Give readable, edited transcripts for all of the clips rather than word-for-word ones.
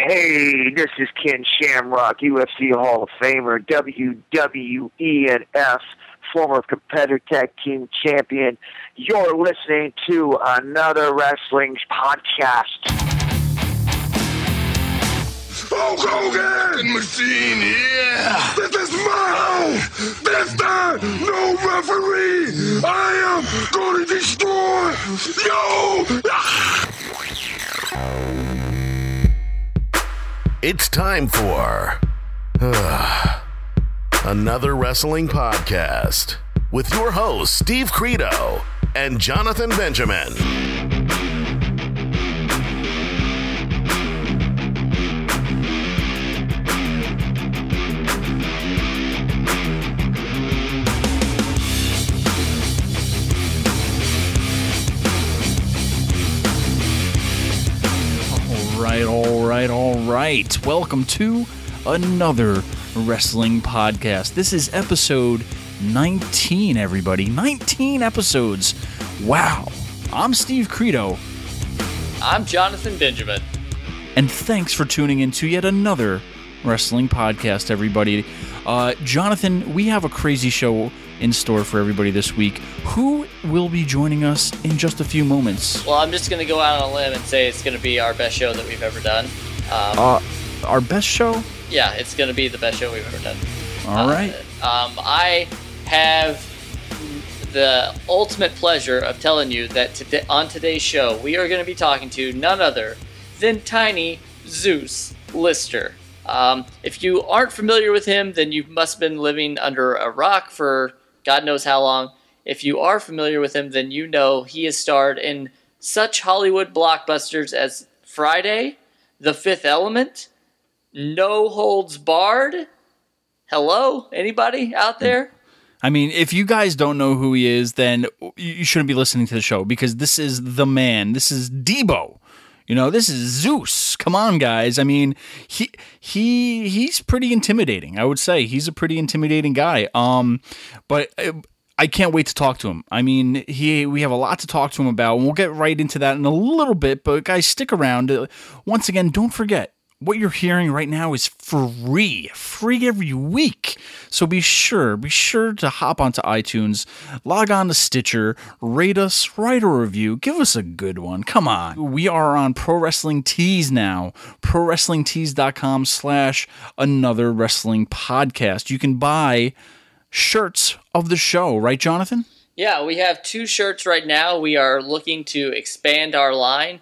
Hey, this is Ken Shamrock, UFC Hall of Famer, WWE and F, former competitor tag team champion. You're listening to another wrestling podcast. Hulk Hogan! Machine, yeah! This is my home! This time, no referee! I am going to destroy you! It's time for another wrestling podcast with your hosts, Steve Credo and Jonathan Benjamin. All right. Welcome to another wrestling podcast. This is episode 19, everybody. 19 episodes. Wow. I'm Steve Credo. I'm Jonathan Benjamin. And thanks for tuning in to yet another wrestling podcast, everybody. Jonathan, we have a crazy show in store for everybody this week. Who will be joining us in just a few moments? Well, I'm just going to go out on a limb and say it's going to be our best show that we've ever done. Our best show? Yeah, it's going to be the best show we've ever done. All right. I have the ultimate pleasure of telling you that on today's show, we are going to be talking to none other than Tiny Zeus Lister. If you aren't familiar with him, then you must have been living under a rock for God knows how long. If you are familiar with him, then you know he has starred in such Hollywood blockbusters as Friday, The Fifth Element, No Holds Barred. Hello? Anybody out there? I mean, if you guys don't know who he is, then you shouldn't be listening to the show, because this is the man. This is Debo. You know, this is Zeus. Come on, guys. I mean, he's pretty intimidating. I would say he's a pretty intimidating guy. But I can't wait to talk to him. I mean, we have a lot to talk to him about, and we'll get right into that in a little bit. But guys, stick around. Once again, don't forget, what you're hearing right now is free every week. So be sure to hop onto iTunes, log on to Stitcher, rate us, write a review, give us a good one. Come on. We are on Pro Wrestling Tees now, prowrestlingtees.com/another wrestling podcast. You can buy shirts of the show, right, Jonathan? Yeah, we have 2 shirts right now. We are looking to expand our line,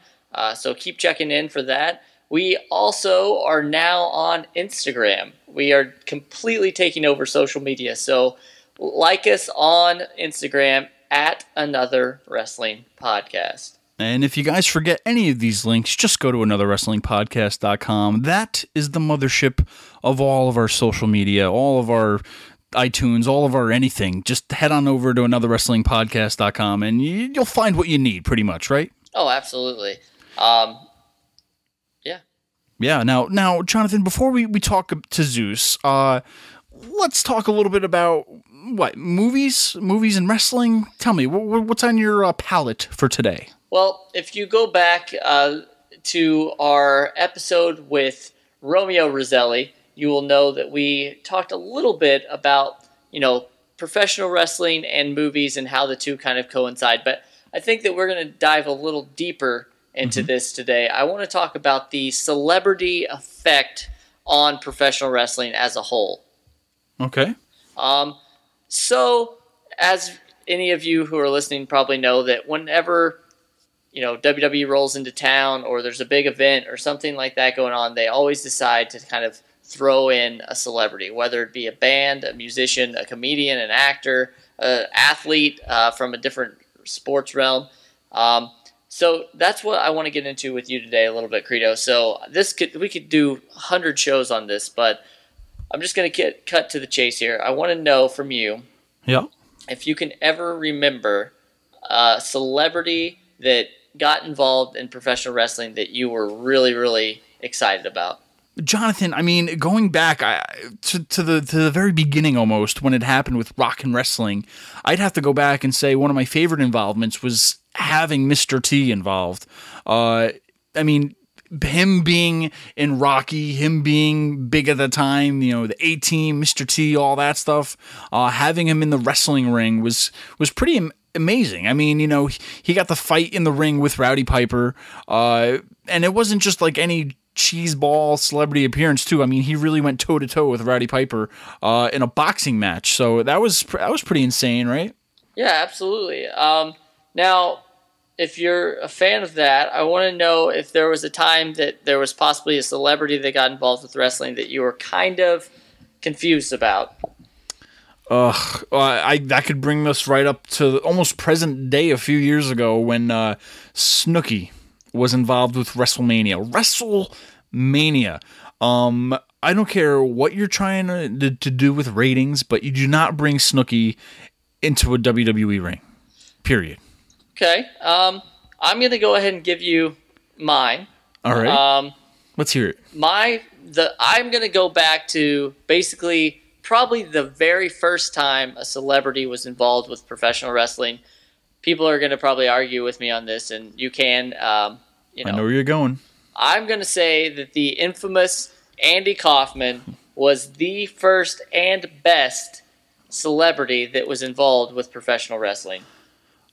so keep checking in for that. We also are now on Instagram. We are completely taking over social media. So like us on Instagram at Another Wrestling Podcast. And if you guys forget any of these links, just go to anotherwrestlingpodcast.com. That is the mothership of all of our social media, all of our iTunes, all of our anything. Just head on over to anotherwrestlingpodcast.com and you'll find what you need pretty much, right? Oh, absolutely. Yeah. Now, Jonathan, before we talk to Zeus, let's talk a little bit about what movies and wrestling. Tell me, what's on your palette for today? Well, if you go back to our episode with Romeo Roselli, you will know that we talked a little bit about, professional wrestling and movies and how the two kind of coincide. But I think that we're going to dive a little deeper into this today. I want to talk about the celebrity effect on professional wrestling as a whole. Okay. So, as any of you who are listening probably know, that whenever WWE rolls into town or there's a big event or something like that going on, they always decide to kind of throw in a celebrity, whether it be a band, a musician, a comedian, an actor, an athlete from a different sports realm. So that's what I want to get into with you today a little bit, Credo. So we could do 100 shows on this, but I'm just going to cut to the chase here. I want to know from you if you can ever remember a celebrity that got involved in professional wrestling that you were really, really excited about. Jonathan, I mean, going back to the very beginning almost, when it happened with rock and wrestling, I'd have to go back and say one of my favorite involvements was having Mr. T involved. I mean, him being in Rocky, him being big at the time, the A-Team, Mr. T, all that stuff, having him in the wrestling ring was pretty amazing. I mean, he got the fight in the ring with Rowdy Piper, and it wasn't just like any cheeseball celebrity appearance too. I mean, he really went toe to toe with Rowdy Piper in a boxing match. So that was pretty insane, right? Yeah, absolutely. Now, if you're a fan of that, I want to know if there was a time that there was possibly a celebrity that got involved with wrestling that you were kind of confused about. That could bring us right up to almost present day a few years ago when Snooki was involved with WrestleMania. I don't care what you're trying to do with ratings, but you do not bring Snooki into a WWE ring. Period. Okay. I'm going to go ahead and give you mine. All right. Let's hear it. I'm going to go back to basically probably the very first time a celebrity was involved with professional wrestling. People are going to probably argue with me on this, and you can. I know where you're going. I'm going to say that the infamous Andy Kaufman was the first and best celebrity that was involved with professional wrestling.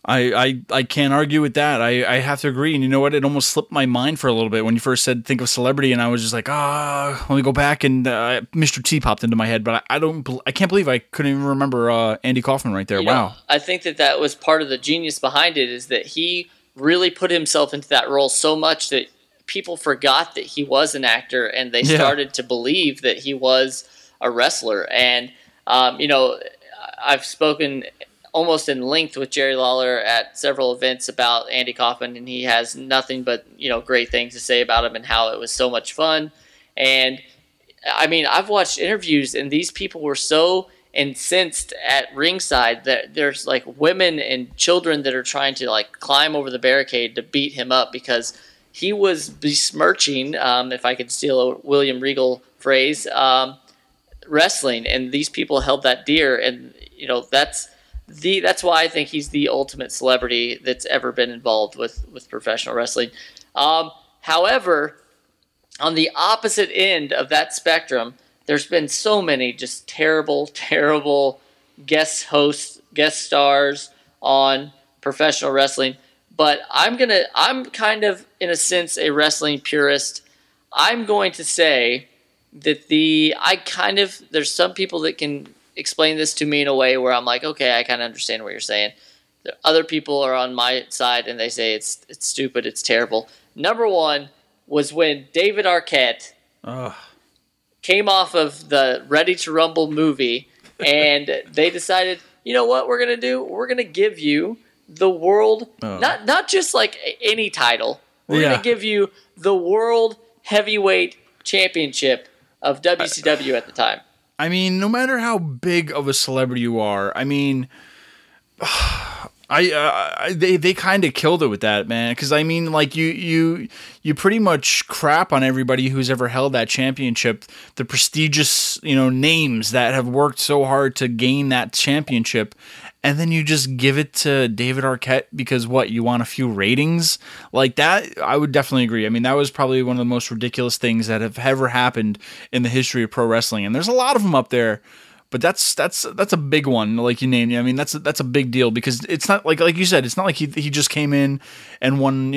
I can't argue with that. I have to agree. And you know what? It almost slipped my mind for a little bit when you first said think of celebrity, and I was just like, let me go back, and Mr. T popped into my head, but I can't believe I couldn't even remember Andy Kaufman right there. Wow. I think that was part of the genius behind it, is that he really put himself into that role so much that people forgot that he was an actor, and they started to believe that he was a wrestler. And I've spoken almost in length with Jerry Lawler at several events about Andy Kaufman, and he has nothing but great things to say about him and how it was so much fun. And I mean, I've watched interviews, and these people were so incensed at ringside that there's like women and children that are trying to like climb over the barricade to beat him up because he was besmirching, if I could steal a William Regal phrase, wrestling, and these people held that dear, and that's why I think he's the ultimate celebrity that's ever been involved with professional wrestling. However, on the opposite end of that spectrum, there's been so many just terrible guest stars on professional wrestling. But I'm kind of, in a sense, a wrestling purist. I'm going to say that there's some people that can explain this to me in a way where I'm like, okay, I kind of understand what you're saying. Other people are on my side and they say it's stupid, it's terrible. Number one was when David Arquette came off of the Ready to Rumble movie, and they decided, you know what we're going to do? We're going to give you the world, not just like any title. We're going to give you the World Heavyweight Championship of WCW at the time. I mean, no matter how big of a celebrity you are, I mean, they kind of killed it with that, man. Because I mean, like you pretty much crap on everybody who's ever held that championship. The prestigious, names that have worked so hard to gain that championship, and then you just give it to David Arquette because you want a few ratings like that? I would definitely agree. I mean, that was probably one of the most ridiculous things that have ever happened in the history of pro wrestling, and there's a lot of them up there. But that's a big one, like you named. I mean, that's a big deal because it's not like you said. It's not like he just came in and won.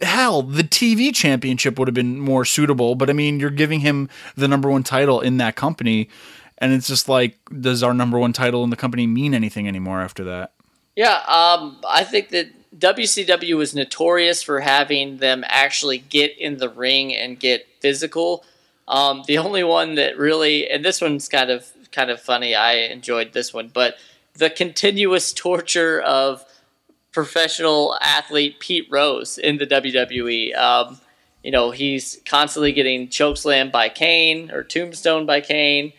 Hell, the TV championship would have been more suitable. But I mean, you're giving him the number one title in that company. And it's just like, does our number one title in the company mean anything anymore after that? Yeah, I think that WCW was notorious for having them actually get in the ring and get physical. The only one that really, and this one's kind of funny, I enjoyed this one, but the continuous torture of professional athlete Pete Rose in the WWE. He's constantly getting chokeslammed by Kane or tombstone by Kane.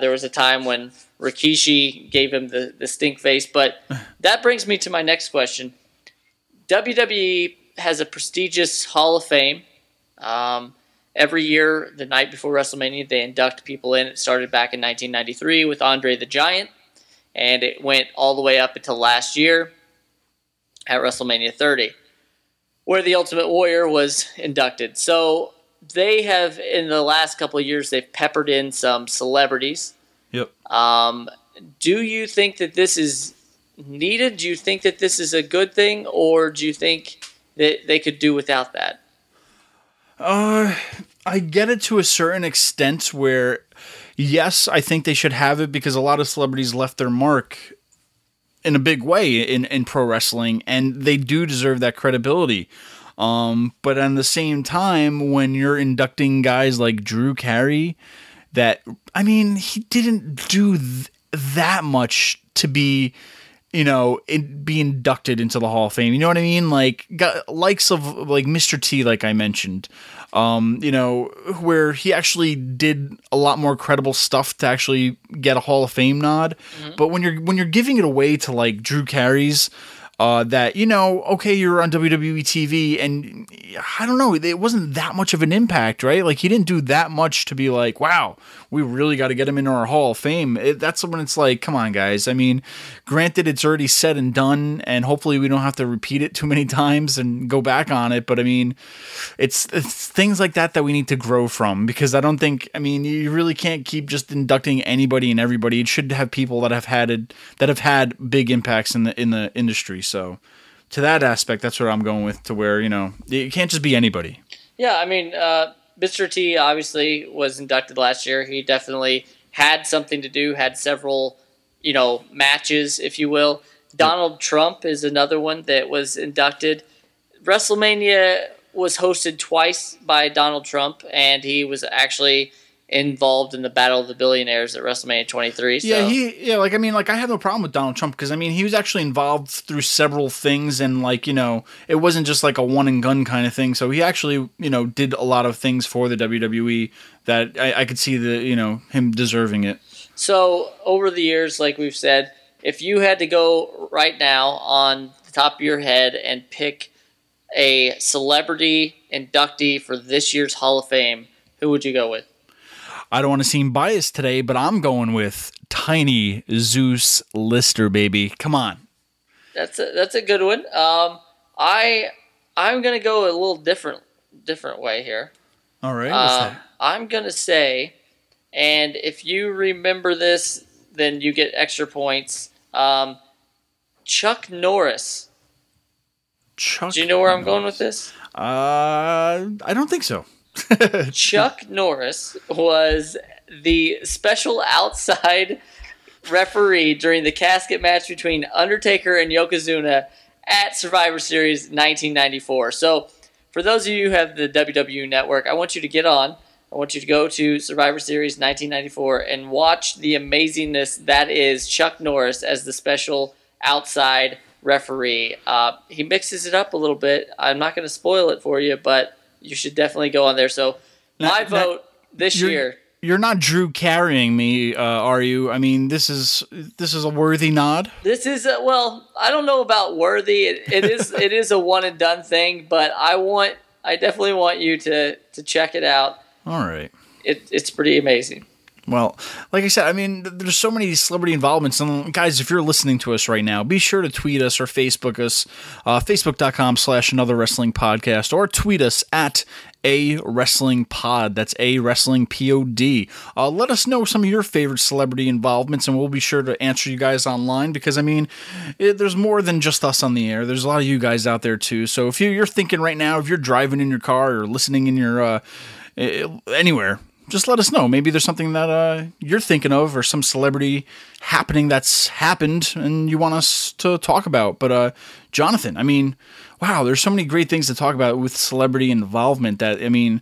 There was a time when Rikishi gave him the stink face. But that brings me to my next question. WWE has a prestigious Hall of Fame. Every year, the night before WrestleMania, they induct people in. It started back in 1993 with Andre the Giant, and it went all the way up until last year at WrestleMania 30. where the Ultimate Warrior was inducted. So they have, in the last couple of years, they've peppered in some celebrities. Yep. Do you think that this is needed? Do you think that this is a good thing, or do you think that they could do without that? I get it to a certain extent where, yes, I think they should have it because a lot of celebrities left their mark in a big way in pro wrestling, and they do deserve that credibility. But at the same time, when you're inducting guys like Drew Carey, he didn't do that much to be, be inducted into the Hall of Fame. You know what I mean? Like, likes of like Mr. T, like I mentioned, where he actually did a lot more credible stuff to actually get a Hall of Fame nod. Mm-hmm. But when you're giving it away to like Drew Carey's, okay, you're on WWE TV, and I don't know, it wasn't that much of an impact, right? Like, he didn't do that much to be like, wow, we really got to get him into our Hall of Fame. That's when it's like, come on, guys. I mean, granted, it's already said and done, and hopefully we don't have to repeat it too many times and go back on it. But I mean, it's things like that we need to grow from, because I don't think, you really can't keep just inducting anybody and everybody. It should have people that have had big impacts in the industry. So to that aspect, that's what I'm going with, to where, it can't just be anybody. Yeah, Mr. T obviously was inducted last year. He definitely had something to do, had several, matches, if you will. Donald Trump is another one that was inducted. WrestleMania was hosted twice by Donald Trump, and he was actually involved in the Battle of the Billionaires at WrestleMania 23. So. I have no problem with Donald Trump, because he was actually involved through several things, and it wasn't just like a one and gun kind of thing. So he actually, did a lot of things for the WWE that I could see him deserving it. So over the years, like we've said, if you had to go right now on the top of your head and pick a celebrity inductee for this year's Hall of Fame, who would you go with? I don't want to seem biased today, but I'm going with Tiny Zeus Lister, baby. Come on. That's a good one. I'm gonna go a little different way here. All right. What's that? I'm gonna say, and if you remember this, then you get extra points. Chuck Norris. Do you know where I'm going with this? I don't think so. Chuck Norris was the special outside referee during the casket match between Undertaker and Yokozuna at Survivor Series 1994. So, for those of you who have the WWE Network, I want you to get on. I want you to go to Survivor Series 1994 and watch the amazingness that is Chuck Norris as the special outside referee. He mixes it up a little bit. I'm not going to spoil it for you, but you should definitely go on there. So my vote this year. You're not Drew carrying me, are you? This is a worthy nod. This is I don't know about worthy. It is a one and done thing, but I definitely want you to check it out. All right. It's pretty amazing. Well, like I said, there's so many celebrity involvements. And guys, if you're listening to us right now, be sure to tweet us or Facebook us, facebook.com/another wrestling podcast, or tweet us at a wrestling pod. That's a wrestling pod. Let us know some of your favorite celebrity involvements, and we'll be sure to answer you guys online, because there's more than just us on the air. There's a lot of you guys out there too. So if you're thinking right now, if you're driving in your car or listening in your anywhere, just let us know. Maybe there's something that you're thinking of, or some celebrity happening that's happened and you want us to talk about. But Jonathan, wow, there's so many great things to talk about with celebrity involvement that, who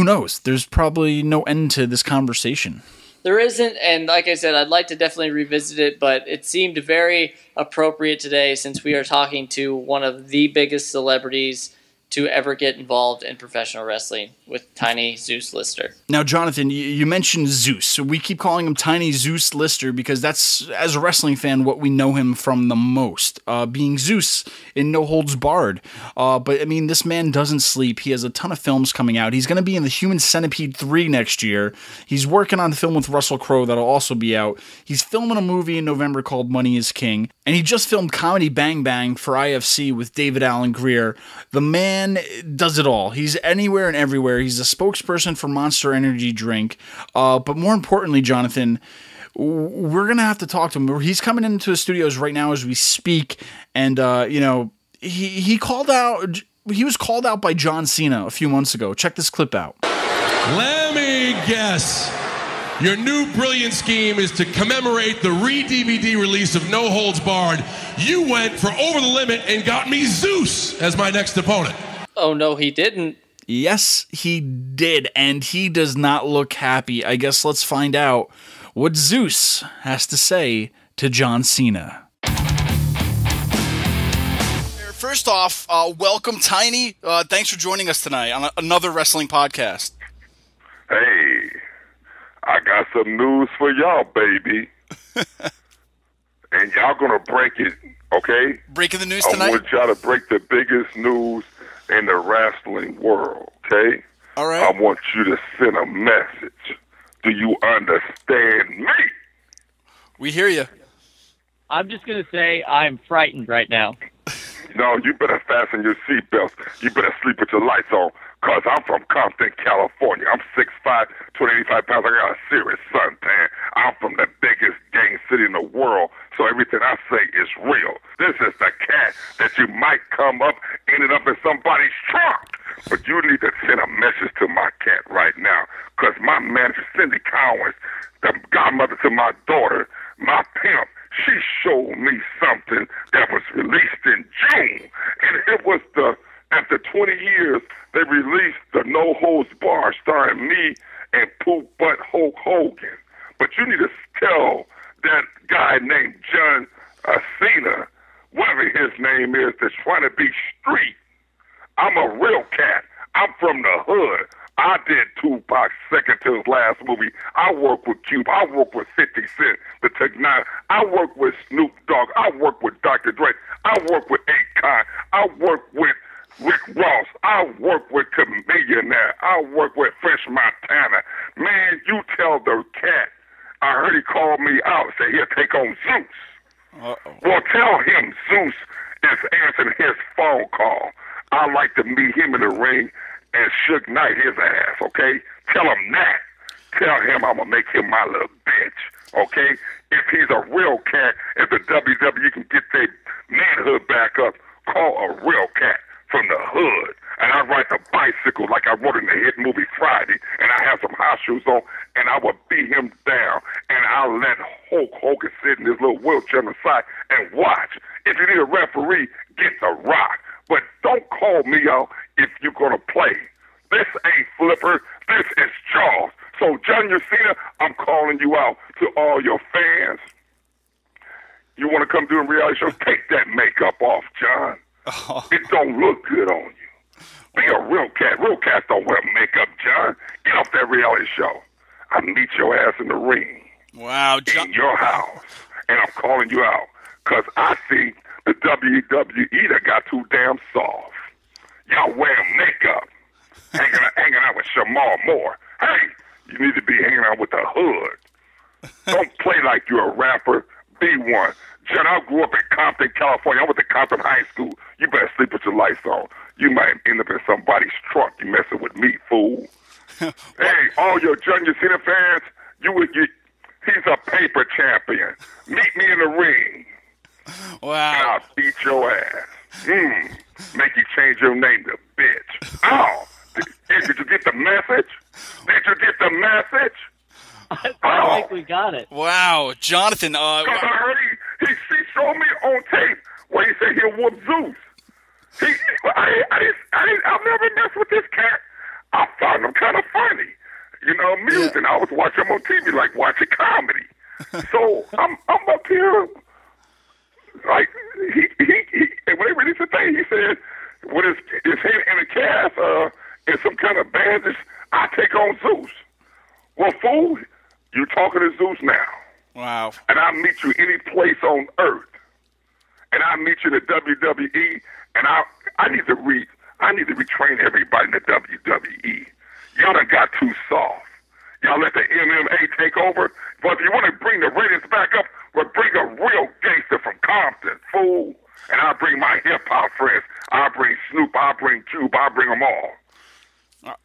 knows? There's probably no end to this conversation. There isn't, and like I said, I'd like to definitely revisit it, but it seemed very appropriate today, since we are talking to one of the biggest celebrities to ever get involved in professional wrestling, with Tiny Zeus Lister. Now, Jonathan, you mentioned Zeus. So we keep calling him Tiny Zeus Lister because that's, as a wrestling fan, what we know him from the most, being Zeus in No Holds Barred. But this man doesn't sleep. He has a ton of films coming out. He's going to be in the Human Centipede 3 next year. He's working on the film with Russell Crowe that'll also be out. He's filming a movie in November called Money is King. And he just filmed Comedy Bang Bang for IFC with David Allen Greer. The man does it all. He's anywhere and everywhere. He's a spokesperson for Monster Energy drink. But more importantly, Jonathan, we're going to have to talk to him. He's coming into the studios right now as we speak. And, he called out... He was called out by John Cena a few months ago. Check this clip out. Let me guess. Your new brilliant scheme is to commemorate the re-DVD release of No Holds Barred. You went for over the limit and got me Zeus as my next opponent. Oh, no, he didn't. Yes, he did, and he does not look happy. I guess let's find out what Zeus has to say to John Cena. First off, welcome, Tiny. Thanks for joining us tonight on another wrestling podcast. Hey, I got some news for y'all, baby. And y'all gonna break it, okay? Breaking the news tonight? I want y'all to break the biggest news in the wrestling world, okay? All right. I want you to send a message. Do you understand me? We hear you. I'm just gonna say I'm frightened right now. No, you better fasten your seatbelts. You better sleep with your lights on. Because I'm from Compton, California. I'm 6'5", 285 pounds. I got a serious suntan. I'm from the biggest gang city in the world, so everything I say is real. This is the cat that you might come up, ended up in somebody's trunk. But you need to send a message to my cat right now, because my manager, Cindy Cowens, the godmother to my daughter, my pimp, she showed me something that was released in June. And it was after 20 years, they released the No Holds Barred starring me and Poop Butt Hulk Hogan. But you need to tell that guy named John Cena, whatever his name is, that's trying to be street. I'm a real cat. I'm from the hood. I did Tupac's second to his last movie. I work with Cube. I work with 50 Cent, the Tech-9. I work with Snoop Dogg. I work with Dr. Dre. I work with Akon. I work with Rick Ross. I work with Chamillionaire. I work with Fresh Montana. Man, you tell the cat. I heard he called me out, say he'll take on Zeus. Uh-oh. Well, tell him Zeus is answering his phone call. I like to meet him in the ring and Suge Knight his ass, okay? Tell him that. Tell him I'm going to make him my little bitch, okay? If he's a real cat, if the WWE can get their manhood back up, call a real cat from the hood. And I ride the bicycle like I wrote in the hit movie Friday, and I have some house shoes on, and I would beat him down, and I'll let Hulk Hogan sit in his little wheelchair on the side and watch. If you need a referee, get The Rock. But don't call me out if you're going to play. This ain't Flipper. This is Jaws. So, John Cena, I'm calling you out to all your fans. You want to come do a reality show? Take that makeup off, John. Oh. It don't look good on you. Be a real cat. Real cats don't wear makeup, John. Get off that reality show. I'll meet your ass in the ring. Wow, In your house. And I'm calling you out because I see the WWE that got too damn soft. Y'all wearing makeup. hanging out with Shamar Moore. Hey, you need to be hanging out with the hood. Don't play like you're a rapper. Be one. John, I grew up in Compton, California. I went to Compton High School. You better sleep with your lights on. You might end up in somebody's truck. You messing with me, fool. Hey, all your Junior Cena fans, he's a paper champion. Meet me in the ring. Wow. And I'll beat your ass. Make you change your name to bitch. Oh, did you get the message? Did you get the message? I think we got it. Wow, Jonathan. Because I heard he showed me on tape where he said he'll whoop Zeus. I've never messed with this cat. I found him kind of funny, amusing. Yeah. I was watching him on TV like watching comedy. So I'm up here, like he when they released the thing, he said with his head in a cast and some kind of bandage, I take on Zeus. Well, fool, you talking to Zeus now. Wow. And I'll meet you any place on earth. And I'll meet you in the WWE, and I need to retrain everybody in the WWE. Y'all done got too soft. Y'all let the MMA take over. But if you want to bring the ratings back up, well, bring a real gangster from Compton, fool. And I'll bring my hip-hop friends. I'll bring Snoop. I'll bring Cube. I'll bring them all.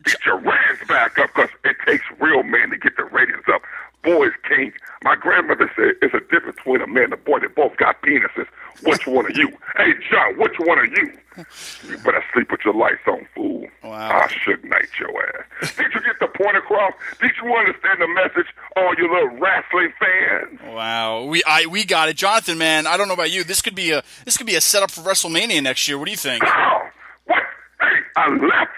Get your ratings back up, because it takes real men to get the ratings up. Boys can't. My grandmother said it's a difference between a man and a boy. They both got penises. Which one are you? Hey, John, which one are you? You better sleep with your lights on, fool. Wow. I should night your ass. Did you get the point across? Did you understand the message, all you little wrestling fans? Wow, we got it, Jonathan. Man, I don't know about you. This could be a setup for WrestleMania next year. What do you think? Oh, what? Hey, I left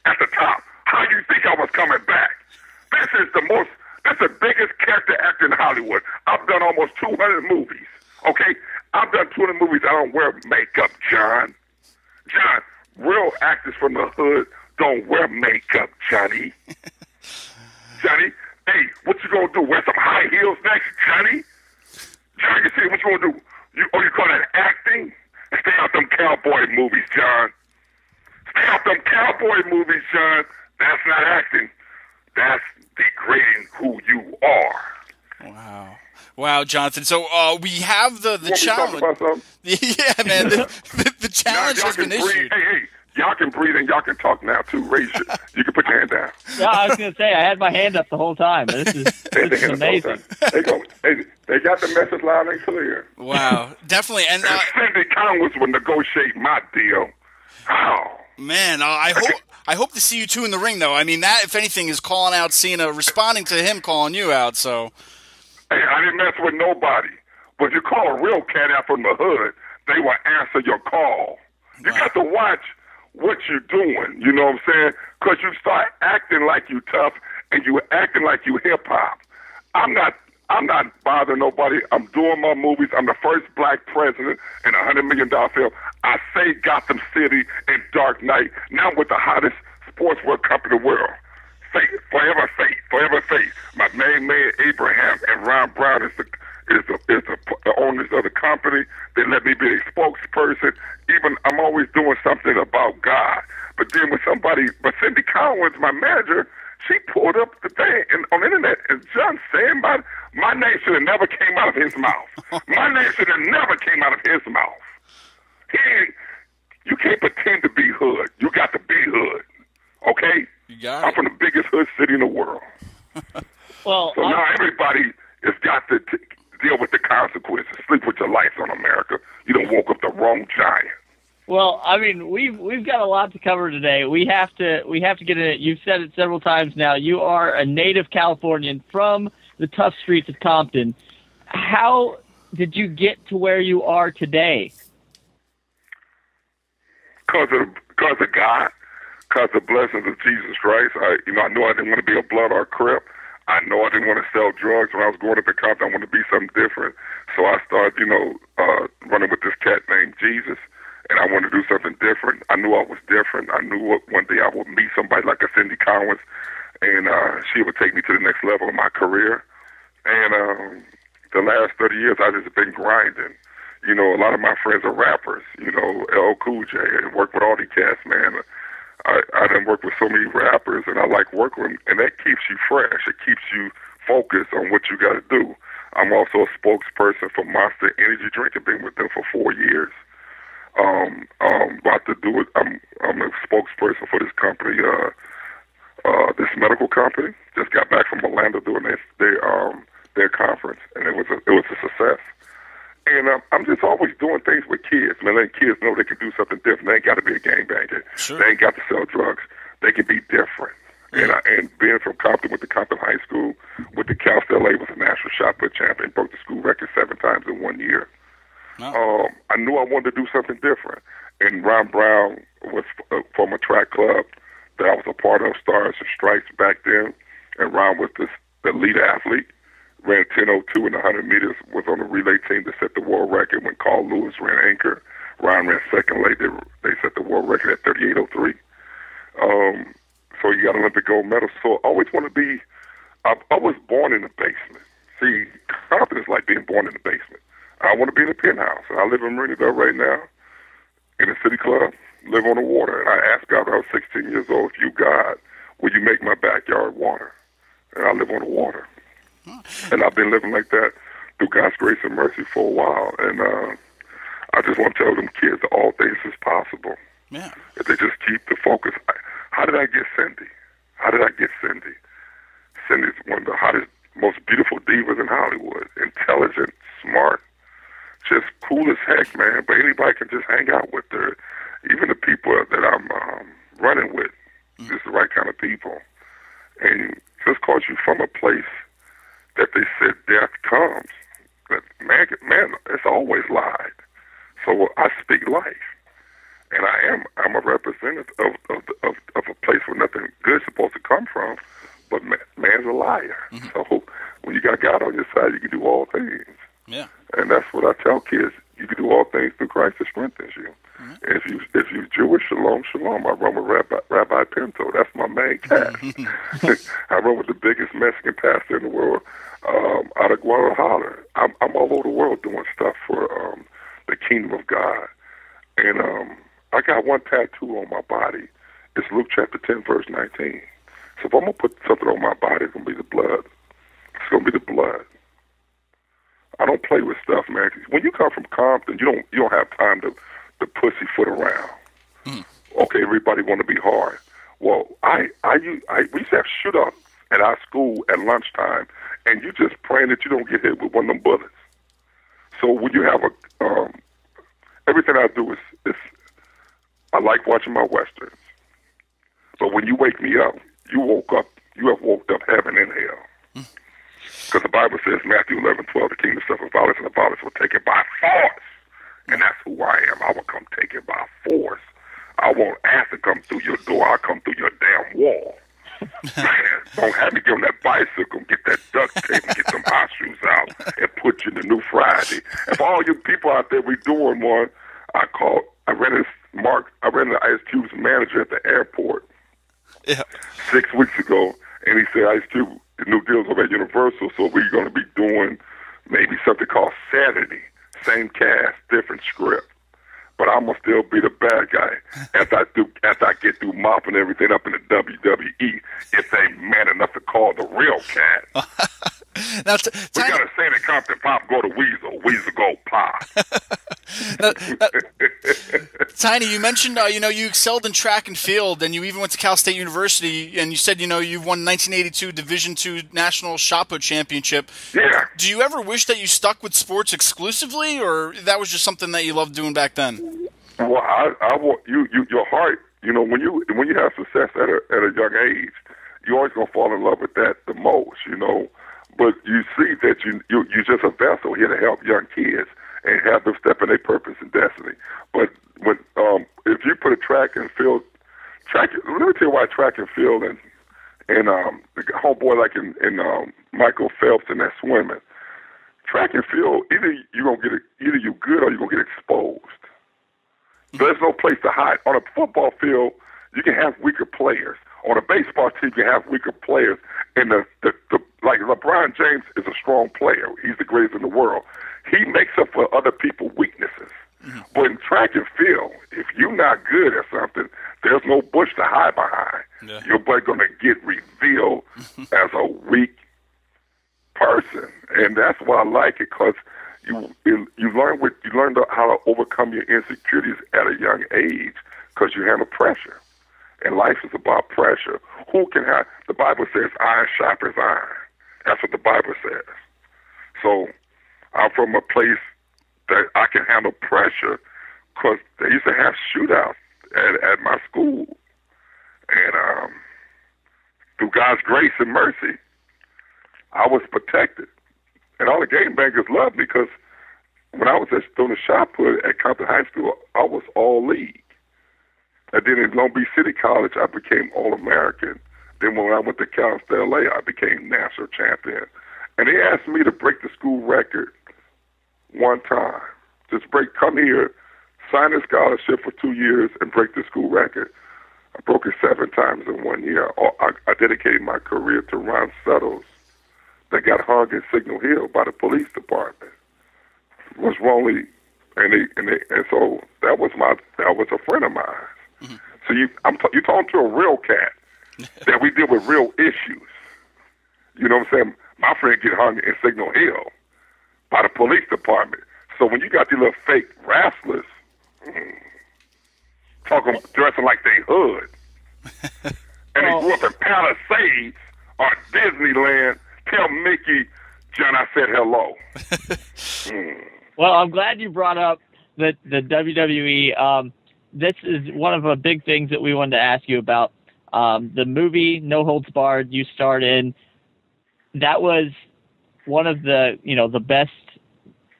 at the top. How do you think I was coming back? This is the biggest character actor in Hollywood. I've done almost 200 movies, okay? I've done 200 movies. I don't wear makeup, John. John, real actors from the hood don't wear makeup, Johnny. Johnny, hey, what you gonna do? Wear some high heels next, Johnny? Johnny, you see what you gonna do? You call that acting? Stay out them cowboy movies, John. Stay out them cowboy movies, John. That's not acting. That's degrading who you are. Wow, Jonathan. So we have the challenge. Yeah, man. The challenge has been issued. Hey, y'all can breathe and y'all can talk now too. You can put your hand down. Yeah, I was going to say I had my hand up the whole time. This is amazing. They got the message loud and clear. Wow, definitely. And Cindy Conway would negotiate my deal. Oh man, I hope to see you two in the ring, though. I mean, that, if anything, is calling out Cena, responding to him calling you out. So, hey, I didn't mess with nobody. But if you call a real cat out from the hood, they will answer your call. You got to watch what you're doing. You know what I'm saying? Because you start acting like you tough and you acting like you hip hop. I'm not bothering nobody. I'm doing my movies. I'm the first black president in a $100 million film. I say Gotham City and Dark Knight. Now with the hottest sportswear company in the world. Faith, forever faith, forever faith. My main man Abraham and Ron Brown is the owners of the company. They let me be a spokesperson. Even I'm always doing something about God. But then but Cindy Collins, my manager, she pulled up the thing on the internet, and John saying my name should have never came out of his mouth. My name should have never came out of his mouth. You can't pretend to be hood. You got to be hood. Okay? I'm from the biggest hood city in the world. Well, so now everybody has got to deal with the consequences. Sleep with your lights on, America. You done woke up the wrong giant. Well, I mean, we've got a lot to cover today. We have to get in it. You've said it several times now. You are a native Californian from the tough streets of Compton. How did you get to where you are today? Because of God, because of the blessings of Jesus Christ. I knew I didn't want to be a blood or a crip. I know I didn't want to sell drugs. When I was going up to Compton, I wanted to be something different. So I started, running with this cat named Jesus. And I wanted to do something different. I knew I was different. I knew one day I would meet somebody like a Cindy Collins, and she would take me to the next level of my career. And the last 30 years, I've just been grinding. A lot of my friends are rappers. LL Cool J, and work with all the cats, man. I done worked with so many rappers, and I like working with them, and that keeps you fresh. It keeps you focused on what you got to do. I'm also a spokesperson for Monster Energy Drink. I've been with them for 4 years. About to do it. I'm a spokesperson for this company, this medical company. Just got back from Orlando doing their conference, and it was a success. And I'm just always doing things with kids, man. Letting kids know they can do something different. They ain't got to be a gangbanger. Sure. They ain't got to sell drugs. They can be different. And being from Compton, with the Compton High School, with the Cal LA, was a national shot put champion, broke the school record 7 times in 1 year. No. I knew I wanted to do something different. And Ron Brown was from a track club that I was a part of, Stars and Stripes back then. And Ron was the lead athlete, ran 10:02 in the 100 meters, was on the relay team that set the world record when Carl Lewis ran anchor. Ron ran second late. They set the world record at 38:03. So you got Olympic gold medal. So I always want to be, I was born in the basement. See, Compton is like being born in the basement. I want to be in a penthouse. And I live in Margaritaville right now in a city club, live on the water. And I asked God when I was 16 years old, if you, God, will you make my backyard water? and I live on the water. And I've been living like that through God's grace and mercy for a while. And I just want to tell them kids that all things is possible. Yeah. If they just keep the focus. How did I get Cindy? Cindy's one of the hottest, most beautiful divas in Hollywood. Intelligent, smart, just cool as heck, man. But anybody can just hang out with her. Even the people that I'm running with, just the right kind of people. And just because you're from a place that they said death comes, that man, it's always lied. So I speak life. And I'm a representative of a place where nothing good is supposed to come from, but man's a liar. So when you got God on your side, you can do all things. Yeah. And that's what I tell kids. You can do all things through Christ that strengthens you. If you're Jewish, shalom, shalom. I run with Rabbi Pinto. That's my main cast. I run with the biggest Mexican pastor in the world out of Guadalajara. I'm all over the world doing stuff for the kingdom of God. And I got one tattoo on my body. It's Luke chapter 10, verse 19. So if I'm going to put something on my body, it's going to be the blood. It's going to be the blood. I don't play with stuff, man. When you come from Compton, you don't have time to pussyfoot around. Okay, everybody want to be hard. Well, we used to have shoot-ups at our school at lunchtime, and you just praying that you don't get hit with one of them bullets. So when you have everything I do is I like watching my westerns. But when you wake me up, you have woke up heaven and hell. Because the Bible says, Matthew 11:12, the kingdom suffered violence, and the violence will take it by force. And that's who I am. I will come take it by force. I won't ask to come through your door. I'll come through your damn wall. Man, don't have me get on that bicycle, get that duct tape, and get some hot shoes out, and put you in the new Friday. And for all you people out there, we doing one. I ran into Ice Cube's manager at the airport 6 weeks ago, and he said, Ice Cube, the new deal's over at Universal, so we're going to be doing maybe something called Sanity. Same cast, different script. But I'm going to still be the bad guy after I get through mopping everything up in the WWE if they ain't man enough to call the real cat. Now, we got to say that Compton Pop go to Weasel, Weasel go Pop. Tiny, you mentioned you excelled in track and field, and you even went to Cal State University, and you said you won 1982 Division II National Shot Put Championship. Yeah. Do you ever wish that you stuck with sports exclusively, or that was just something that you loved doing back then? Well, I want your heart. When you have success at a young age, you're always gonna fall in love with that the most. But you see that you're just a vessel here to help young kids and have them step in their purpose and destiny. But when if you put a track and field, let me tell you why track and field and the homeboy like in Michael Phelps and that swimming, track and field, either you're good or you're gonna get exposed. There's no place to hide. On a football field, you can have weaker players. On a baseball team, you can have weaker players. And like LeBron James is a strong player. He's the greatest in the world. He makes up for other people's weaknesses. But in track and field, if you're not good at something, there's no bush to hide behind. Yeah. You're going to get revealed as a weak person. And that's why I like it, because you learn how to overcome your insecurities at a young age, because you handle pressure. And life is about pressure. The Bible says iron sharpens iron. That's what the Bible says. So I'm from a place that I can handle pressure, because they used to have shootouts at my school. And through God's grace and mercy, I was protected. And all the game bangers loved me, because when I was doing the shot put at Compton High School, I was all league. And then in Long Beach City College, I became All-American. Then when I went to Cal State LA, I became national champion. And they asked me to break the school record one time. Come here, sign a scholarship for 2 years, and break the school record. I broke it 7 times in 1 year. I dedicated my career to Ron Settles, that got hung in Signal Hill by the police department. Was wrongly, and so that was a friend of mine. Mm-hmm. So you're talking to a real cat that we deal with real issues, You know what I'm saying? My friend get hung in Signal Hill by the police department. So when you got these little fake wrestlers dressing like they hood, and they grew up in Palisades or Disneyland, tell Mickey, John, I said hello. Well, I'm glad you brought up the WWE. This is one of the big things that we wanted to ask you about. The movie No Holds Barred you starred in, that was one of the best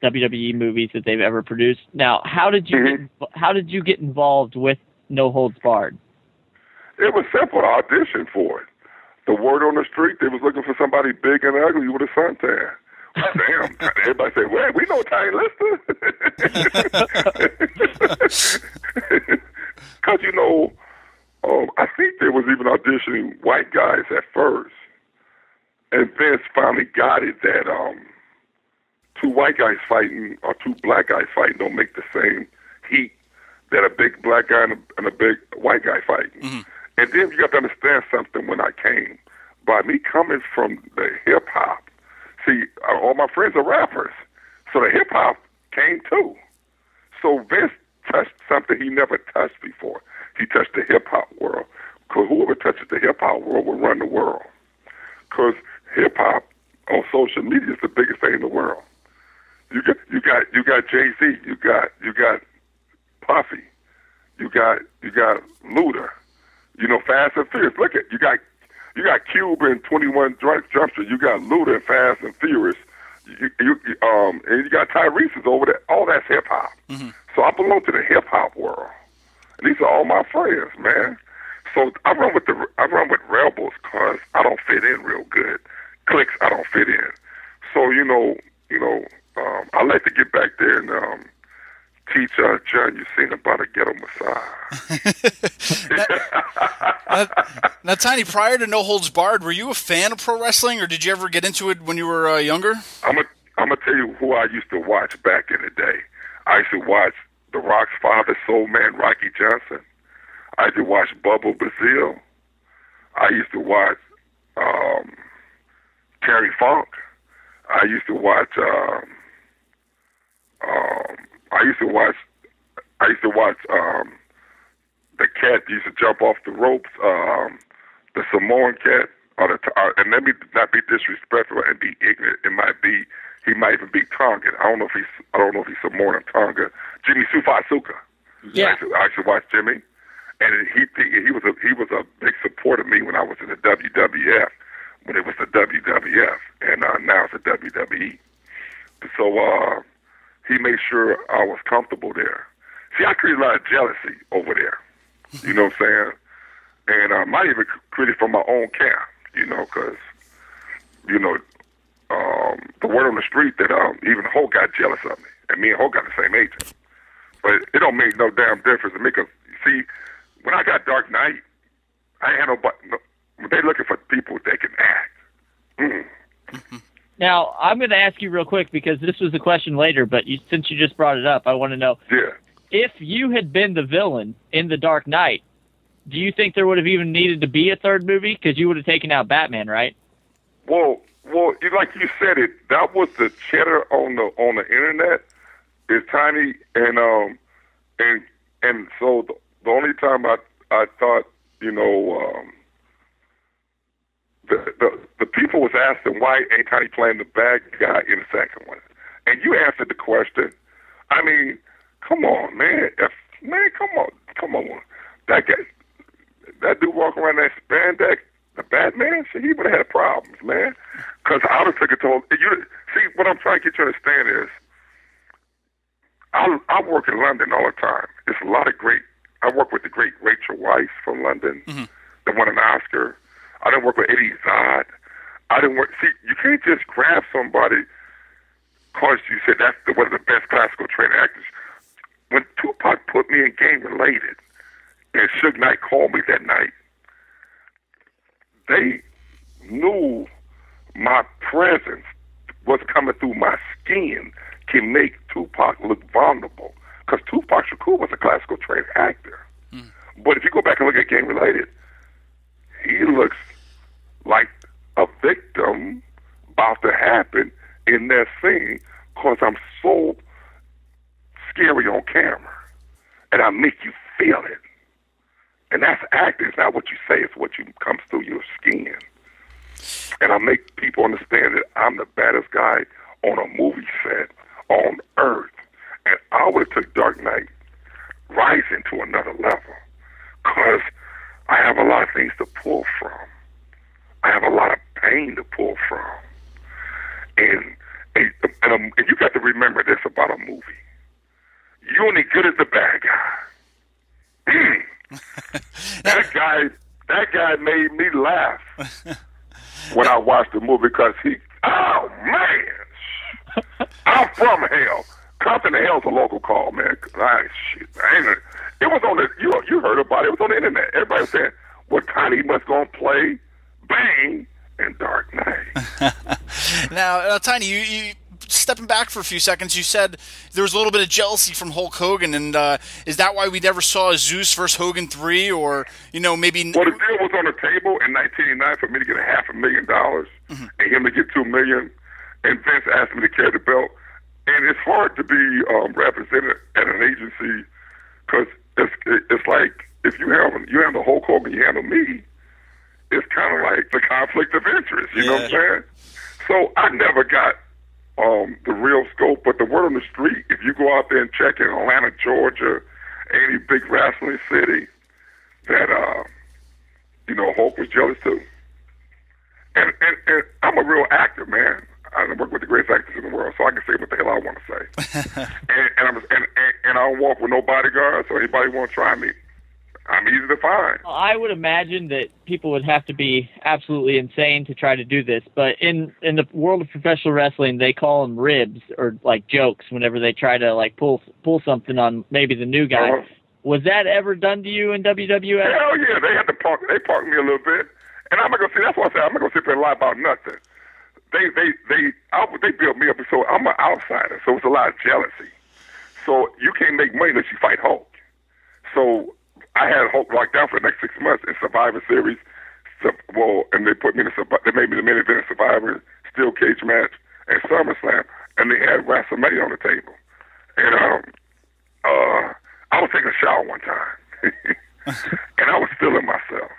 WWE movies that they've ever produced. Now, how did you get involved with No Holds Barred? It was simple to audition for it. The word on the street, they was looking for somebody big and ugly with a suntan. Damn, everybody said, well, we know Tiny Lister. Because, I think they was even auditioning white guys at first. And Vince finally got it that two white guys fighting or two black guys fighting don't make the same heat that a big black guy and a big white guy fighting. Mm-hmm. And then you got to understand something when I came. By me coming from the hip-hop, see, all my friends are rappers, so the hip-hop came too. So Vince touched something he never touched before. He touched the hip-hop world, because whoever touches the hip-hop world will run the world. Because hip-hop on social media is the biggest thing in the world. You got Jay-Z, you got Puffy, you got Luda, Fast and Furious. Look at you got Cube and 21 Jump Street. You got Luda and Fast and Furious. And you got Tyrese's over there. All that's hip hop. Mm-hmm. So I belong to the hip hop world. And these are all my friends, man. So I run with Rebels because I don't fit in real good. Cliques, I don't fit in. So I like to get back there and teach John Cena about a ghetto massage. Now, Tiny, prior to No Holds Barred, were you a fan of pro wrestling, or did you ever get into it when you were younger? I'm gonna tell you who I used to watch back in the day. I used to watch The Rock's father, Soul Man Rocky Johnson. I used to watch Bubba Bazille. I used to watch Terry Funk. I used to watch the cat that used to jump off the ropes, the Samoan cat. And let me not be disrespectful and be ignorant. He might even be Tongan. I don't know if he's Samoan or Tonga. Jimmy Sufasuka. Yeah. I used to watch Jimmy, and he was a big supporter of me when I was in the WWF, when it was the WWF, and now it's the WWE. So he made sure I was comfortable there. See, I created a lot of jealousy over there. You know what I'm saying? And I might even create it from my own camp, because, the word on the street that even Hulk got jealous of me. And me and Hulk got the same agent. But it don't make no damn difference to me, because, see, when I got Dark Knight, I ain't had nobody. They looking for people that can act. Mm. Now, I'm going to ask you real quick, because this was a question later, but since you just brought it up, I want to know. Yeah. If you had been the villain in The Dark Knight, do you think there would have even needed to be a third movie? Because you would have taken out Batman, right? Well, like you said it, that was the cheddar on the internet. It's Tiny, and so the only time I thought, the people was asking why ain't Tiny playing the bad guy in the second one, and you answered the question. I mean, come on, man. Come on. That guy, that dude walking around that spandex, the Batman, he would have had problems, man. Because I would have took it to him. See, what I'm trying to get you to understand is, I work in London all the time. It's a lot of I work with the great Rachel Weisz from London, mm-hmm. that won an Oscar. I didn't work with Eddie Zod. See, you can't just grab somebody because you said that's one of the best classical trained actors. When Tupac put me in Game Related and Suge Knight called me that night, they knew my presence was coming through my skin can make Tupac look vulnerable. Because Tupac Shakur was a classical trained actor. Mm. But if you go back and look at Game Related, he looks like a victim about to happen in that scene because I'm so scary on camera. And I make you feel it. And that's acting. It's not what you say. It's what comes through your skin. And I make people understand that I'm the baddest guy on a movie set on Earth. And I would have took Dark Knight Rising to another level because I have a lot of things to pull from. I have a lot of pain to pull from. And you got to remember this about a movie. You only good as the bad guy. that guy made me laugh when I watched the movie because oh man, I'm from hell. Compton Hell's a local call, man. It was on the you heard about it. It was on the internet. Everybody was saying, "Well, Tiny must gonna play Bane in Dark Knight." Now, Tiny, you stepping back for a few seconds, you said there was a little bit of jealousy from Hulk Hogan, and is that why we never saw Zeus versus Hogan 3, or, maybe... Well, the deal was on the table in 1989 for me to get $500,000 and him to get $2 million, and Vince asked me to carry the belt. And it's hard to be represented at an agency because it's like if you have the Hulk Hogan, you handle me, it's kind of like the conflict of interest, you know what I'm saying? So I never got the real scope, but the word on the street, if you go out there and check in Atlanta, Georgia, any big wrestling city, that, Hulk was jealous too. And I'm a real actor, man. I work with the greatest actors in the world, so I can say what the hell I want to say. and I don't walk with no bodyguards, so anybody want to try me, I'm easy to find. I would imagine that people would have to be absolutely insane to try to do this, but in the world of professional wrestling, they call them ribs or like jokes whenever they try to like pull something on maybe the new guy. Was that ever done to you in WWF? Hell yeah, they had to park me a little bit, and I'm not gonna see. That's why I said I'm not gonna sit there and lie about nothing. They built me up, so I'm an outsider, so it's a lot of jealousy. So you can't make money unless you fight Hulk. So I had Hulk locked down for the next 6 months in Survivor Series. And they put me they made me the main event of Survivor, Steel Cage match, and SummerSlam, and they had WrestleMania on the table. And I was taking a shower one time, and I was feeling myself.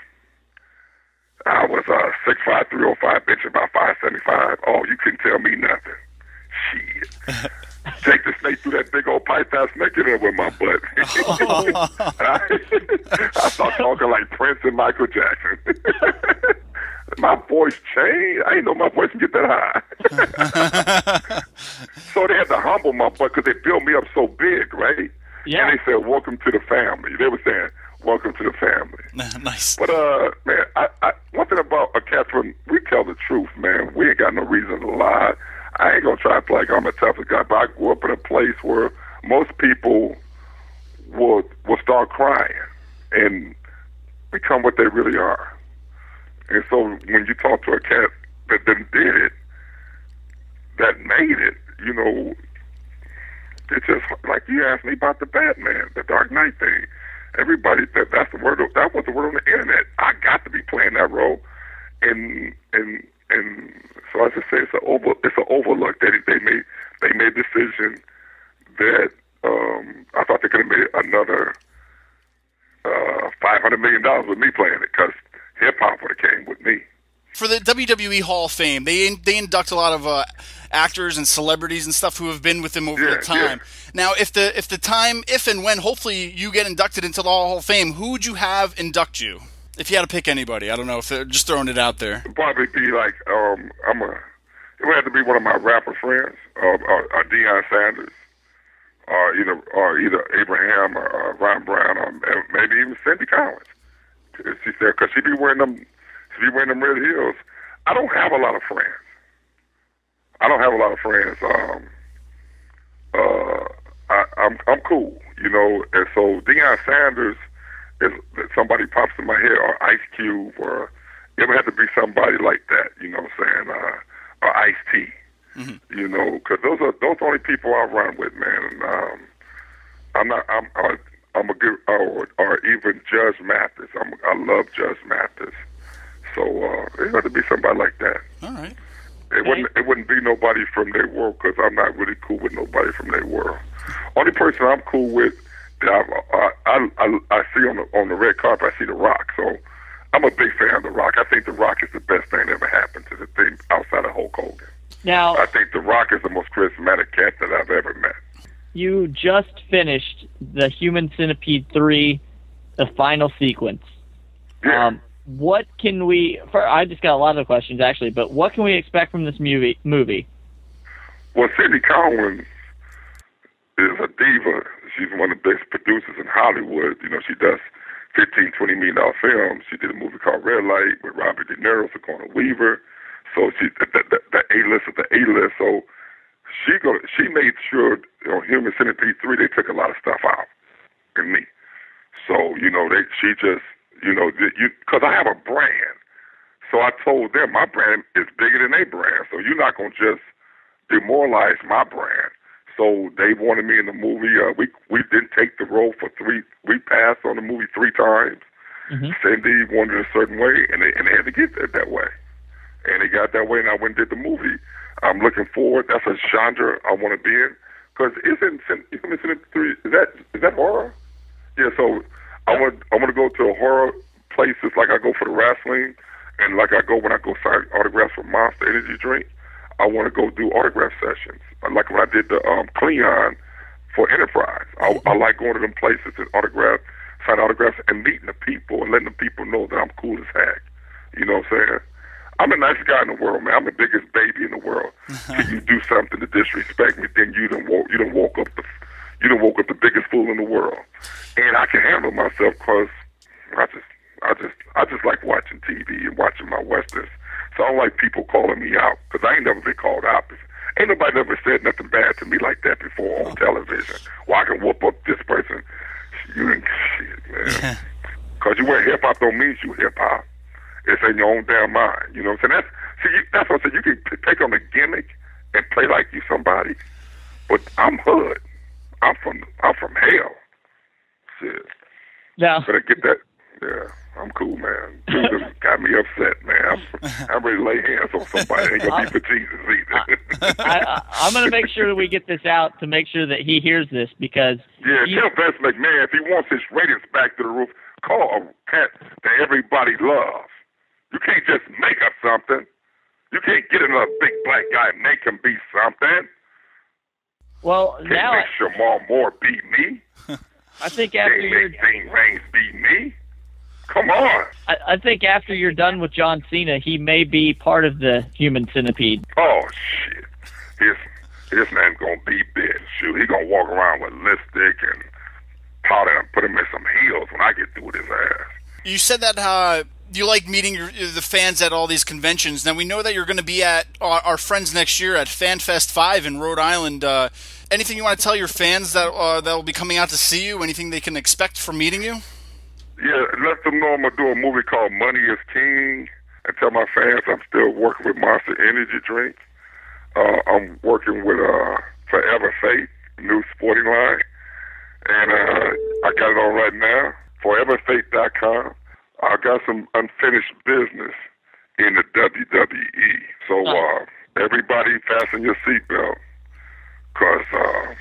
I was 6'5", 305, bitch, about 5'75". Oh, you couldn't tell me nothing. Shit. Take the snake through that big old python snake in there with my butt. I started talking like Prince and Michael Jackson. My voice changed. I didn't know my voice would get that high. So they had to humble my butt because they built me up so big, right? Yeah. And they said, "Welcome to the family." They were saying, "Welcome to the family." Nice. But, man, I one thing about a Catherine, we tell the truth, man. We ain't got no reason to lie. I ain't going to try to play like I'm the toughest guy, but I grew up in a place where most people will start crying and become what they really are. And so when you talk to a cat that did it, that made it, it's just like you asked me about the Batman, the Dark Knight thing. Everybody, that's the word. That was the word on the internet. I got to be playing that role, and so I just say it's an overlook that they made a decision that I thought they could have made another $500 million with me playing it because hip hop would have came with me. For the WWE Hall of Fame, they induct a lot of actors and celebrities and stuff who have been with them over the time. Yeah. Now, if and when howfully you get inducted into the Hall of Fame, who would you have induct you? If you had to pick anybody, I don't know, if they're just throwing it out there. It'd probably be like it would have to be one of my rapper friends, or Deion Sanders, or either Abraham or Ron Brown, or maybe even Cindy Collins. She said because she be wearing them red heels. I don't have a lot of friends. I'm cool, and so Deion Sanders is somebody pops in my head, or Ice Cube, or it would have to be somebody like that, what I'm saying, or Ice-T, because those are the only people I run with, man. And I'm a good, or even Judge Mathis. I love Judge Mathis. So it had to be somebody like that. All right. It it wouldn't be nobody from their world because I'm not really cool with nobody from their world. Only person I'm cool with that I see on the red carpet, I see The Rock. So I'm a big fan of The Rock. I think The Rock is the best thing that ever happened to the thing outside of Hulk Hogan. Now, I think The Rock is the most charismatic cat that I've ever met. You just finished the Human Centipede 3, the final sequence. Yeah. What can we... I just got a lot of questions, actually, but what can we expect from this movie? Well, Cindy Collins is a diva. She's one of the best producers in Hollywood. You know, she does $15, $20 million films. She did a movie called Red Light with Robert De Niro, Sigourney Weaver. So she, the A-list of the A-list. So she made sure, you know, Human Centipede 3, they took a lot of stuff out in me. So, you know, she just, you know, because I have a brand. So I told them my brand is bigger than their brand. So you're not going to just demoralize my brand. So they wanted me in the movie. We didn't take the role for we passed on the movie 3 times. Mm-hmm. Cindy wanted it a certain way, and they had to get it that way. And it got that way, and I went and did the movie. I'm looking forward. That's a genre I want to be in. Because isn't Human Centipede 3, is that horror? Yeah, so I want to go to horror places like I go for the wrestling, and like I go when I go sign autographs for Monster Energy drink. I want to go do autograph sessions. Like when I did the Cleon for Enterprise. I like going to them places and sign autographs and meeting the people and letting the people know that I'm cool as heck. You know what I'm saying? I'm the nicest guy in the world, man. I'm the biggest baby in the world. If you do something to disrespect me, then you done woke up the biggest fool in the world. And I can handle myself because I just like watching TV and watching my westerns. So I don't like people calling me out because I ain't never been called out. Ain't nobody ever said nothing bad to me like that before on television. Well, I can whoop up this person. You ain't shit, man. Because you wear hip-hop don't mean you hip-hop. It's in your own damn mind. You know what I'm saying? That's what I'm saying. You can take on a gimmick and play like you somebody, but I'm hood. I'm from hell. Shit. Yeah. Better get that. Yeah, I'm cool, man. Dude just got me upset, man. I'm ready to lay hands on somebody. Ain't gonna be for Jesus either. I'm gonna make sure that we get this out to make sure that he hears this because tell Vince McMahon if he wants his ratings back to the roof, call a cat that everybody loves. You can't just make up something. You can't get another big black guy and make him be something. Well, can't now make Jamal Moore beat me. I think after can't make Dean Reigns beat me. Come on. I think after you're done with John Cena, he may be part of the Human Centipede. Oh shit! His man's gonna be big. Shoot, he gonna walk around with lipstick and powder and put him in some heels when I get through with his ass. You said that you like meeting the fans at all these conventions. Now, we know that you're going to be at our friends next year at FanFest 5 in Rhode Island. Anything you want to tell your fans that will be coming out to see you? Anything they can expect from meeting you? Yeah, let them know I'm going to do a movie called Money is King. And tell my fans I'm still working with Monster Energy drink. I'm working with Forever Faith, new sporting line. And I got it on right now, foreverfaith.com. I got some unfinished business in the WWE. So everybody fasten your seatbelt because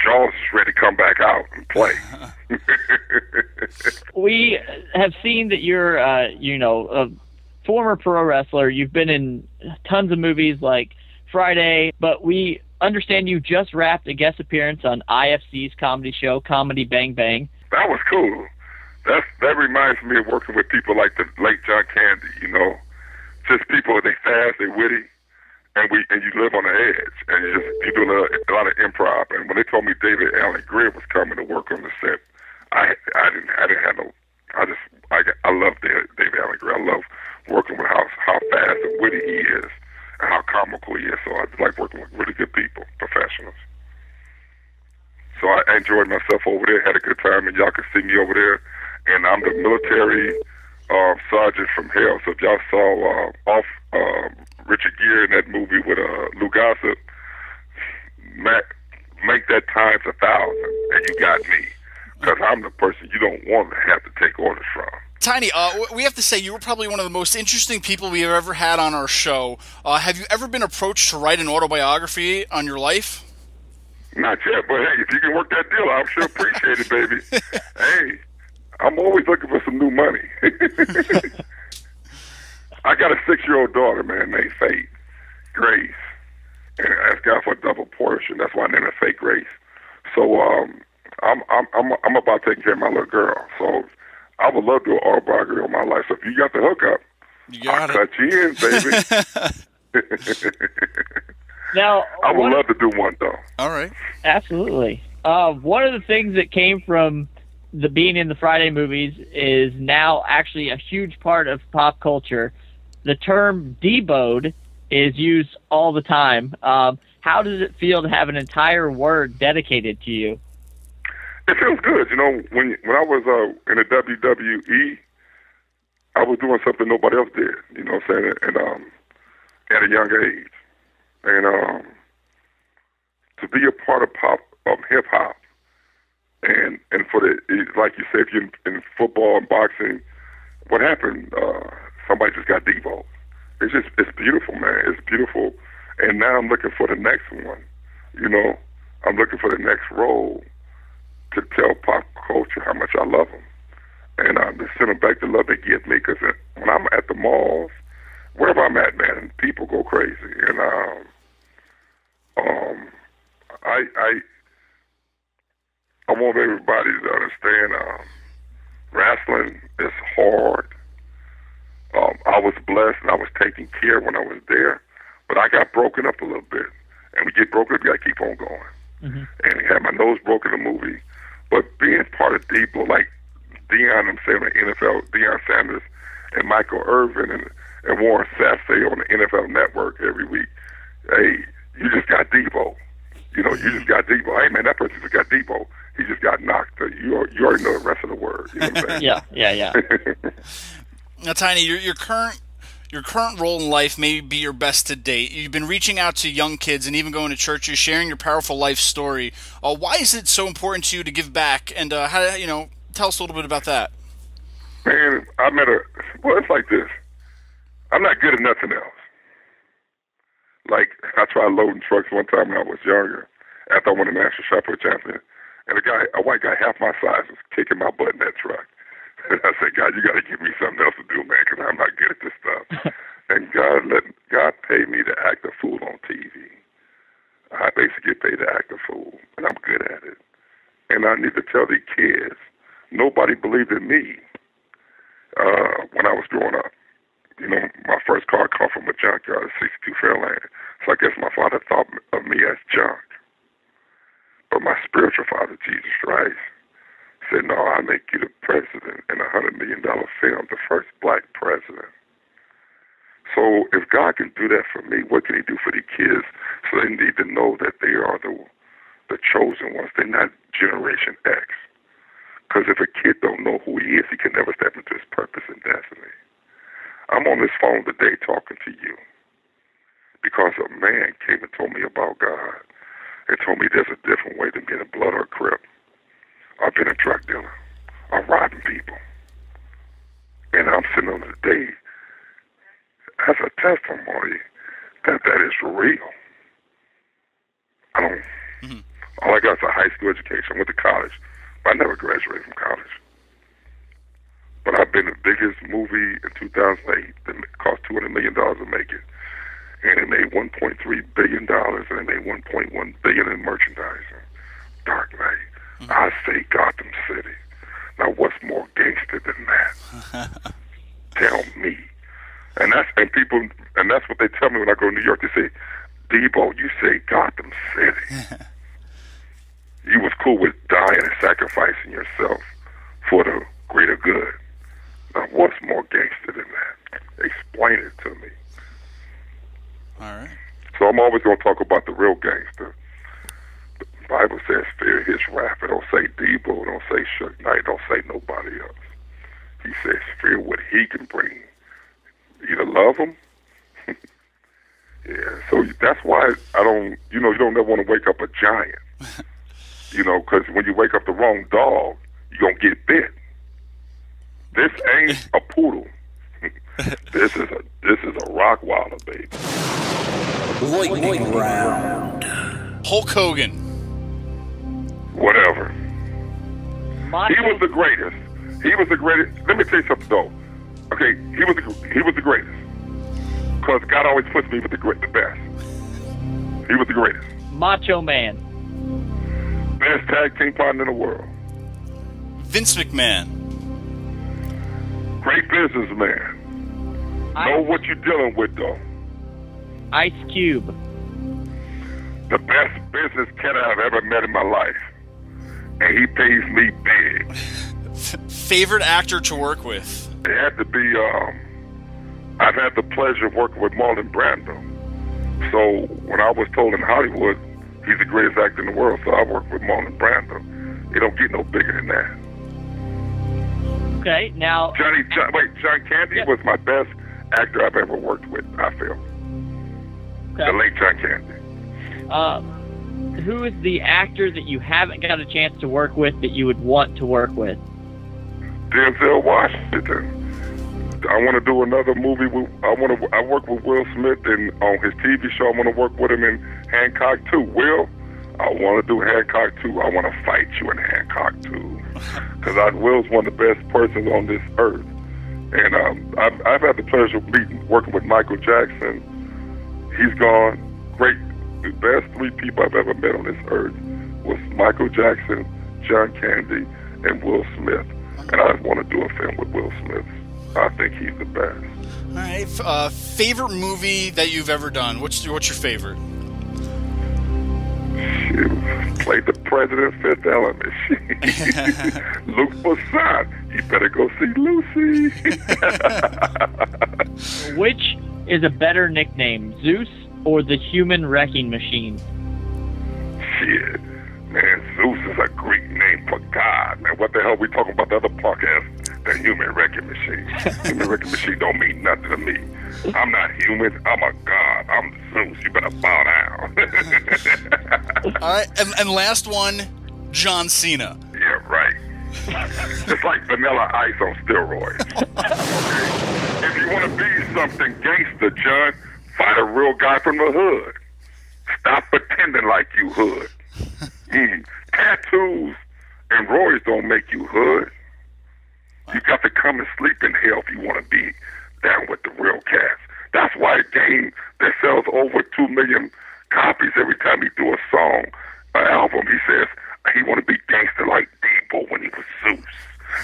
Jaws is ready to come back out and play. We have seen that you're, a former pro wrestler. You've been in tons of movies like Friday, but we understand you just wrapped a guest appearance on IFC's comedy show, Comedy Bang Bang. That was cool. That reminds me of working with people like the late John Candy, you know. Just people, they fast, they witty, and you live on the edge, and you do a lot of improv. And when they told me David Allen Greer was coming to work on the set, I love David Allen Greer. I love working with how fast and witty he is and how comical he is. So I like working with really good people, professionals. So I enjoyed myself over there, had a good time, and y'all can see me over there. And I'm the military sergeant from hell. So if y'all saw Richard Gere in that movie with Lou Gossett, make that times 1,000, and you got me. Because I'm the person you don't want to have to take orders from. Tiny, we have to say you were probably one of the most interesting people we have ever had on our show. Have you ever been approached to write an autobiography on your life? Not yet, but hey, if you can work that deal, I'm sure appreciate it, baby. Hey, I'm always looking for some new money. I got a 6-year-old daughter, man, named Faith Grace, and I asked God for a double portion. That's why I named her Faith Grace. So I'm about taking care of my little girl. So I would love to do an autobiography on my life. So if you got the hookup, I'll cut you in, baby. Now, I would love to do one, though. All right. Absolutely. One of the things that came from the being in the Friday movies is now actually a huge part of pop culture. The term deboed is used all the time. How does it feel to have an entire word dedicated to you? It feels good. You know, when I was in the WWE, I was doing something nobody else did. You know what I'm saying? And at a young age. And to be a part of hip hop, and for like you say, if you're in football and boxing, what happened? Somebody just got devoted. It's beautiful, man. It's beautiful. And now I'm looking for the next one. You know, I'm looking for the next role to tell pop culture how much I love them, and to send them back the love they give me. Because when I'm at the malls, wherever I'm at, man, people go crazy. And I want everybody to understand wrestling is hard. I was blessed and I was taken care when I was there, but I got broken up a little bit. And we get broken up, you got to keep on going. Mm-hmm. And I had my nose broken in the movie. But being part of Depot, like Deion, I'm saying, the NFL, Deion Sanders and Michael Irvin and Warren Sapp say on the NFL Network every week, hey, you just got Depot. You know, you just got Depot. Hey, man, that person just got Depot. He just got knocked. You already know the rest of the word. You know what I'm saying? Yeah. Now, Tiny, your current role in life may be your best to date. You've been reaching out to young kids and even going to churches, sharing your powerful life story. Why is it so important to you to give back? And tell us a little bit about that. Man, it's like this. I'm not good at nothing else. Like, I tried loading trucks one time when I was younger, after I won the national shot put champion, and a white guy half my size was kicking my butt in that truck. And I said, God, you got to give me something else to do, man, because I'm not good at this stuff. And God paid me to act a fool on TV. I basically get paid to act a fool, and I'm good at it. And I need to tell these kids, nobody believed in me when I was growing up. You know, my first car come from a junkyard at 62 Fairlane. So I guess my father thought of me as junk. But my spiritual father, Jesus Christ, said, no, I'll make you the president in a $100 million film, the first black president. So if God can do that for me, what can he do for the kids? So they need to know that they are the chosen ones. They're not Generation X. Because if a kid don't know who he is, he can never step into his purpose and destiny. I'm on this phone today talking to you because a man came and told me about God and told me there's a different way than being a blood or a crip. I've been a drug dealer. I'm robbing people. And I'm sitting on the day as a testimony that is real. All I got is a high school education. I went to college, but I never graduated from college. But I've been the biggest movie in 2008 that cost $200 million to make it. And it made $1.3 billion, and it made $1.1 billion in merchandising. Dark Knight. I say Gotham City. Now, what's more gangster than that? Tell me. And that's what they tell me when I go to New York. They say, Debo, you say Gotham City. You was cool with dying and sacrificing yourself for the greater good. Now, what's more gangster than that? Explain it to me. All right. So I'm always going to talk about the real gangster. The Bible says fear his wrath. It don't say Debo. Don't say Suge Knight. Don't say nobody else. He says fear what he can bring. Either love him. Yeah. So that's why you don't ever want to wake up a giant. Because when you wake up the wrong dog, you're going to get bit. This ain't a poodle. This is a Rottweiler, baby. Lightning round. Hulk Hogan. Whatever. Macho. He was the greatest. He was the greatest. Let me tell you something though. Okay, he was the greatest. Because God always puts me with the best. He was the greatest. Macho Man. Best tag team partner in the world. Vince McMahon. Great businessman. Know what you're dealing with though. Ice Cube. The best business kid I've ever met in my life. And he pays me big. Favorite actor to work with? It had to be, I've had the pleasure of working with Marlon Brando. So when I was told in Hollywood, he's the greatest actor in the world, so I worked with Marlon Brando. It don't get no bigger than that. Okay, now... John Candy was my best actor I've ever worked with, I feel. Okay. The late John Candy. Who is the actor that you haven't got a chance to work with that you would want to work with? Denzel Washington. I want to do another movie. I work with Will Smith and on his TV show. I want to work with him in Hancock 2. Will, I want to do Hancock 2. I want to fight you in Hancock 2. Because Will's one of the best persons on this earth. And I've had the pleasure of working with Michael Jackson. He's gone. Great. The best three people I've ever met on this earth was Michael Jackson, John Candy, and Will Smith. And I want to do a film with Will Smith. I think he's the best. All right. Favorite movie that you've ever done? What's your favorite? Shoot. Played the president, Fifth Element. Luke Besson. You better go see Lucy. Which is a better nickname, Zeus or the Human Wrecking Machine? Shit. Man, Zeus is a Greek name for God. Man, what the hell we talking about the other podcast? The Human Wrecking Machine. Human Wrecking Machine don't mean nothing to me. I'm not human. I'm a god. I'm Zeus. You better bow down. All right. And last one, John Cena. Yeah, right. It's like Vanilla Ice on steroids. Okay? If you want to be something gangster, John, fight a real guy from the hood. Stop pretending like you hood. Tattoos and roids don't make you hood. You got to come and sleep in hell if you want to be down with the real cast. That's why a game that sells over 2 million copies every time he do a song, an album, he says he want to be gangster like Debo when he was Zeus.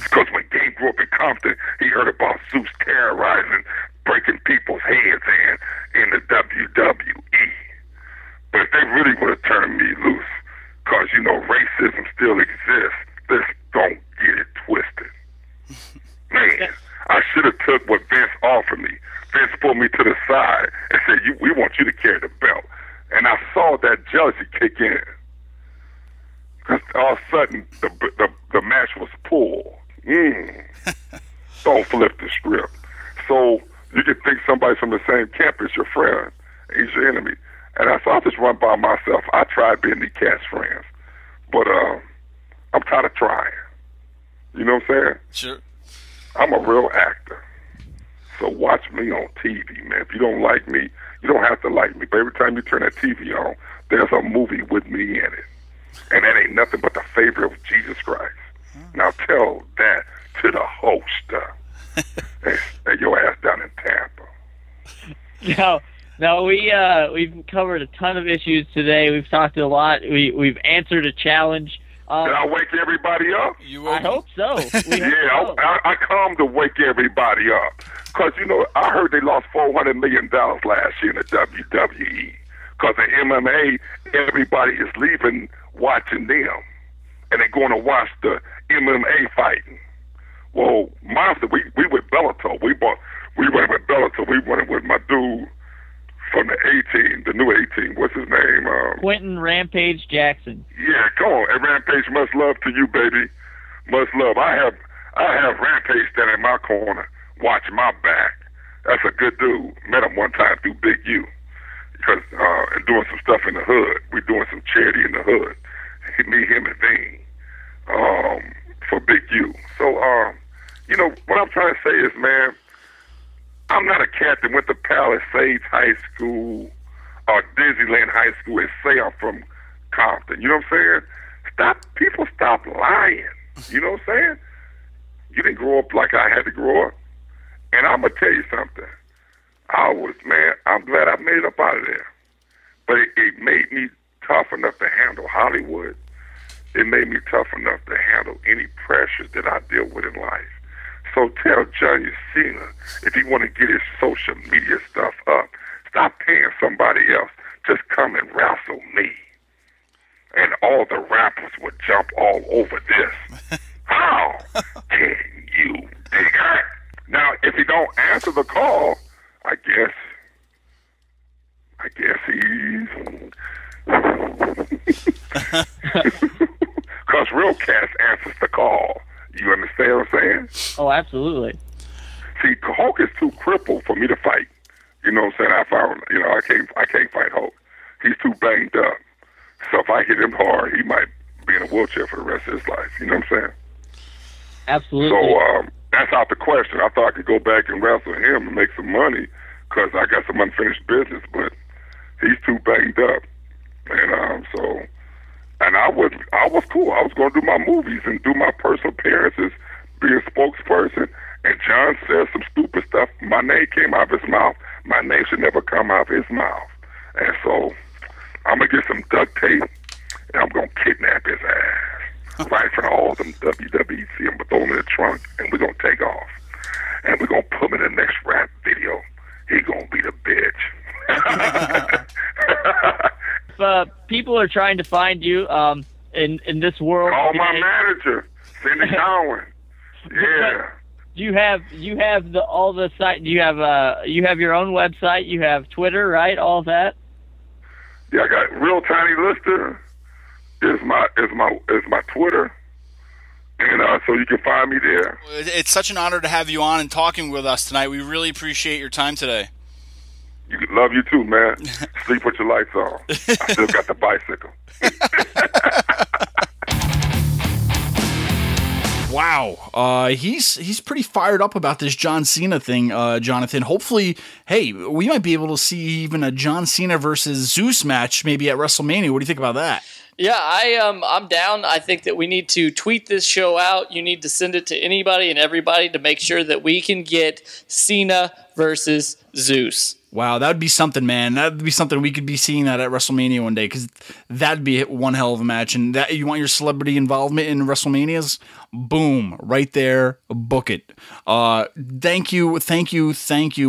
Because when Game grew up in Compton, he heard about Zeus terrorizing, breaking people's heads in the WWE. But if they really would have turned me loose, because, you know, racism still exists, just don't get it twisted. Man, I should have took what Vince offered me. Vince pulled me to the side and said, we want you to carry the belt. And I saw that jealousy kick in. Because all of a sudden, the match was pulled. Don't flip the script. So you can think somebody from the same camp is your friend. He's your enemy. And I thought I'll just run by myself. I tried being the cat's friends. But I'm tired of trying. You know what I'm saying? Sure. I'm a real actor. So watch me on TV, man. If you don't like me, you don't have to like me. But every time you turn that TV on, there's a movie with me in it. And that ain't nothing but the favor of Jesus Christ. Now tell that to the host. And your ass down in Tampa. No, we've covered a ton of issues today. We've talked a lot. We've answered a challenge. Did I wake everybody up? I hope so. I come to wake everybody up. Because, you know, I heard they lost $400 million last year in the WWE. Because the MMA, everybody is leaving watching them. And they're going to watch the MMA fighting. Well, Monster, we with Bellator. We went with Bellator. We went with my dude from the 18, the new 18. What's his name? Quentin Rampage Jackson. Yeah, come on. And Rampage, much love to you, baby. Much love. I have Rampage standing in my corner, watching my back. That's a good dude. Met him one time through Big U. Because and doing some stuff in the hood. We're doing some charity in the hood. Me, him, and Vane for Big U. So, You know, what I'm trying to say is, man, I'm not a cat that went to Palisades High School or Disneyland High School and say I'm from Compton. You know what I'm saying? People stop lying. You know what I'm saying? You didn't grow up like I had to grow up. And I'm going to tell you something. I'm glad I made it up out of there. But it made me tough enough to handle Hollywood. It made me tough enough to handle any pressures that I deal with in life. So tell John Cena, if he want to get his social media stuff up, stop paying somebody else. Just come and wrestle me. And all the rappers would jump all over this. How can you dig it? Now, if he don't answer the call, I guess he's... Because real cats answers the call. You understand what I'm saying? Oh, absolutely. See, Hulk is too crippled for me to fight. You know what I'm saying? I can't fight Hulk. He's too banged up. So if I hit him hard, he might be in a wheelchair for the rest of his life. You know what I'm saying? Absolutely. So that's out the question. I thought I could go back and wrestle him and make some money because I got some unfinished business, but he's too banged up. And I was cool. I was going to do my movies and do my personal appearances, be a spokesperson. And John said some stupid stuff. My name came out of his mouth. My name should never come out of his mouth. And so I'm going to get some duct tape, and I'm going to kidnap his ass right in front of all them WWC. I'm going to throw him in the trunk, and we're going to take off. And we're going to put him in the next rap video. He going to be the bitch. If people are trying to find you in this world... Call my manager, Cindy Cowan. Yeah. You have all the site. You have your own website. You have Twitter, right? All that. Yeah, I got Real Tiny Lister is my Twitter, and so you can find me there. It's such an honor to have you on and talking with us tonight. We really appreciate your time today. Love you too, man. Sleep with your lights on. I still got the bicycle. Wow, he's pretty fired up about this John Cena thing, Jonathan. Hopefully, hey, we might be able to see even a John Cena versus Zeus match maybe at WrestleMania. What do you think about that? Yeah, I'm down. I think that we need to tweet this show out. You need to send it to anybody and everybody to make sure that we can get Cena versus Zeus. Wow, that would be something, man. That would be something we could be seeing that at WrestleMania one day, because that'd be one hell of a match. And that you want your celebrity involvement in WrestleManias? Boom, right there, book it. Thank you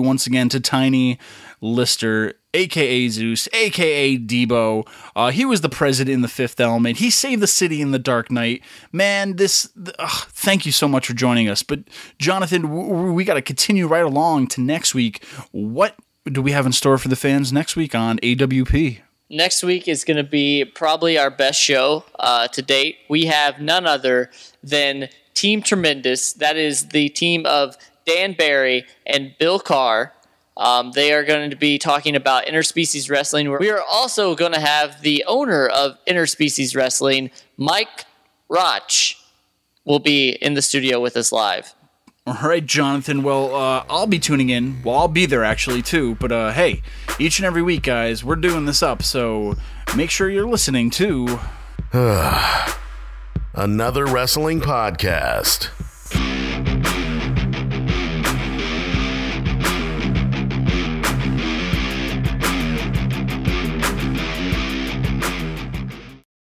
once again to Tiny Lister, a.k.a. Zeus, a.k.a. Debo. He was the president in The Fifth Element. He saved the city in The Dark Knight. Man, thank you so much for joining us. But, Jonathan, we got to continue right along to next week. What do we have in store for the fans next week on AWP? Next week is going to be probably our best show to date. We have none other than Team Tremendous. That is the team of Dan Barry and Bill Carr. They are going to be talking about Interspecies Wrestling. We are also going to have the owner of Interspecies Wrestling, Mike Roch, will be in the studio with us live. All right, Jonathan. Well, I'll be tuning in. Well, I'll be there actually too. But hey, each and every week, guys, we're doing this up. So make sure you're listening to Another wrestling podcast.